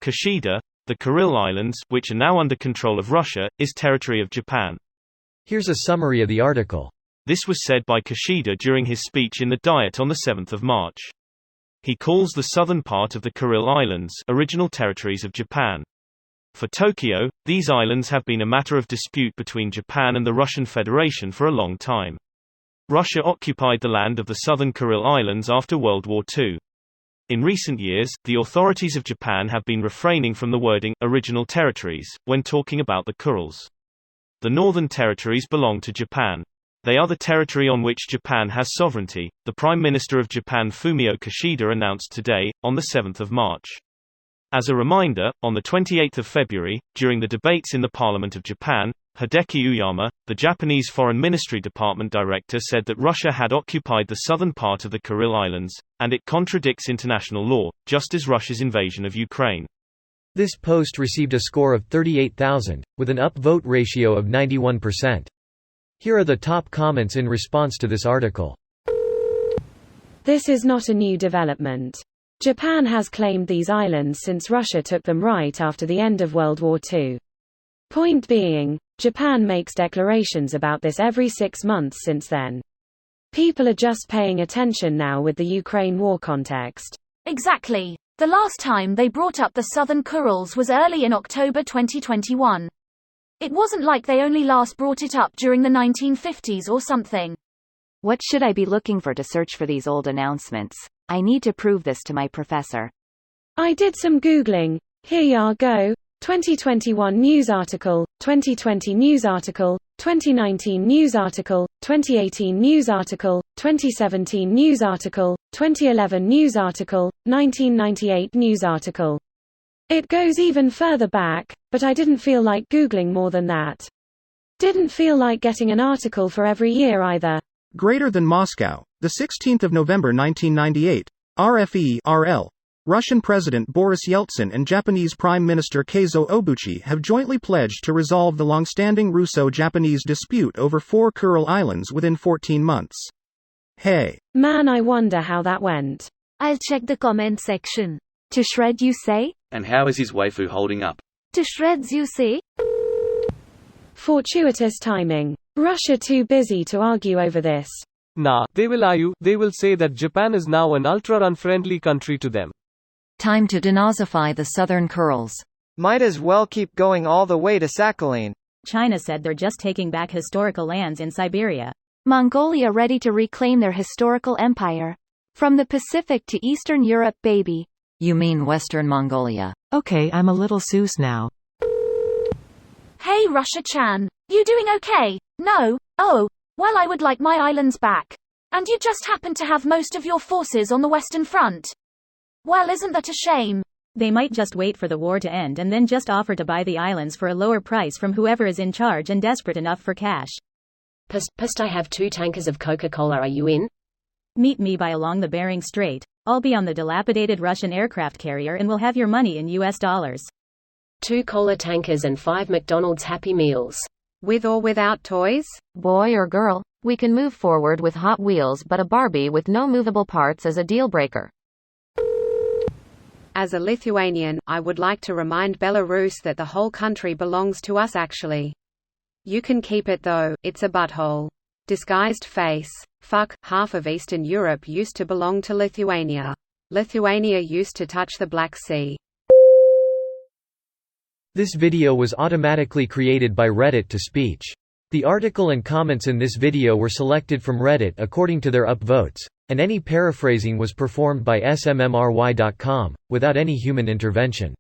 Kishida, the Kuril Islands, which are now under control of Russia, is territory of Japan. Here's a summary of the article. This was said by Kishida during his speech in the Diet on the 7th of March. He calls the southern part of the Kuril Islands original territories of Japan. For Tokyo, these islands have been a matter of dispute between Japan and the Russian Federation for a long time. Russia occupied the land of the southern Kuril Islands after World War II. In recent years, the authorities of Japan have been refraining from the wording original territories when talking about the Kurils. The northern territories belong to Japan. They are the territory on which Japan has sovereignty, the Prime Minister of Japan Fumio Kishida announced today, on the 7th of March. As a reminder, on the 28th of February, during the debates in the Parliament of Japan, Hideki Uyama, the Japanese Foreign Ministry Department Director, said that Russia had occupied the southern part of the Kuril Islands, and it contradicts international law, just as Russia's invasion of Ukraine. This post received a score of 38,000, with an upvote ratio of 91%. Here are the top comments in response to this article. This is not a new development. Japan has claimed these islands since Russia took them right after the end of World War II. Point being, Japan makes declarations about this every 6 months since then. People are just paying attention now with the Ukraine war context. Exactly. The last time they brought up the Southern Kurils was early in October 2021. It wasn't like they only last brought it up during the 1950s or something. What should I be looking for to search for these old announcements? I need to prove this to my professor. I did some Googling. Here ya go. 2021 news article, 2020 news article, 2019 news article, 2018 news article, 2017 news article, 2011 news article, 1998 news article. It goes even further back, but I didn't feel like Googling more than that. Didn't feel like getting an article for every year either. Greater than Moscow, the 16th of November 1998, RFE/RL. Russian President Boris Yeltsin and Japanese Prime Minister Keizo Obuchi have jointly pledged to resolve the long-standing Russo-Japanese dispute over 4 Kuril Islands within 14 months. Hey. Man, I wonder how that went. I'll check the comment section. To shred you say? And how is his waifu holding up? To shreds you say? Fortuitous timing. Russia too busy to argue over this. Nah, they will argue. They will say that Japan is now an ultra-unfriendly country to them. Time to denazify the Southern Kurils. Might as well keep going all the way to Sakhalin. China said they're just taking back historical lands in Siberia. Mongolia ready to reclaim their historical empire. From the Pacific to Eastern Europe, baby. You mean Western Mongolia? Okay, I'm a little Seuss now. Hey Russia-chan, you doing okay? No? Oh, well, I would like my islands back. And you just happen to have most of your forces on the Western Front. Well, isn't that a shame? They might just wait for the war to end and then just offer to buy the islands for a lower price from whoever is in charge and desperate enough for cash. Psst, I have 2 tankers of Coca-Cola, are you in? Meet me by along the Bering Strait. I'll be on the dilapidated Russian aircraft carrier and we'll have your money in US dollars. 2 cola tankers and 5 McDonald's Happy Meals. With or without toys? Boy or girl, we can move forward with Hot Wheels, but a Barbie with no movable parts is a deal breaker. As a Lithuanian, I would like to remind Belarus that the whole country belongs to us actually. You can keep it though, it's a butthole. Disguised face. Fuck, half of Eastern Europe used to belong to Lithuania. Lithuania used to touch the Black Sea. This video was automatically created by Reddit to speech. The article and comments in this video were selected from Reddit according to their upvotes, and any paraphrasing was performed by smmry.com, without any human intervention.